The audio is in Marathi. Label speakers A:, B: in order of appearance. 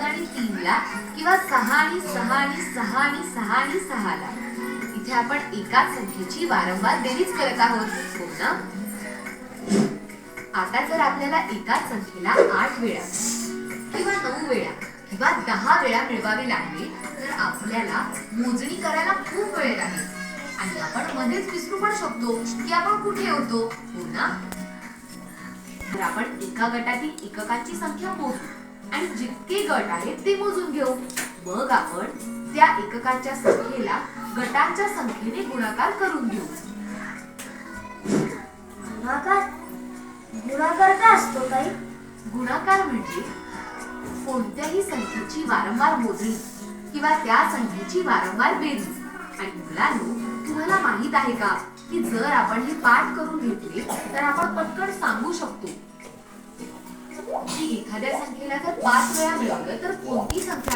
A: आणि 3 ला किंवा 6 आणि 6 आणि 6 आणि 6 आणि 6 ला इथे आपण एकाच संख्येची वारंवार बेरीज करत आहोत, हो ना? आता जर आपल्याला एकाच संख्येला 8 वेळा किंवा 9 वेळा किंवा 10 वेळा मिळवावी लागली तर आपल्याला मोजणी करायला खूप वेळ लागेल आणि आपण मध्येच विसरू पण शकतो की आपण कुठे होतो, हो ना? तर आपण एका गटातील एककांची संख्या मोजू आणि जितके गट आहेत ते मोजून घेऊ. मग आपण त्या एककांच्या संख्येला गटांच्या संख्येने गुणाकार करून घेऊ.
B: गुणाकार गुणाकार काय असतो काही?
A: गुणाकार म्हणजे कोणत्याही संख्येची वारंवार मोजणी किंवा त्या संख्येची वारंवार बेरीज. आणि मुलांनो, तुम्हाला माहित आहे का की जर आपण हे पाठ करून घेतले तर आपण पटकन सांगू शकतो की एखाद्या संख्येला जर 5 वेळा मिळवलं तर कोणती संख्या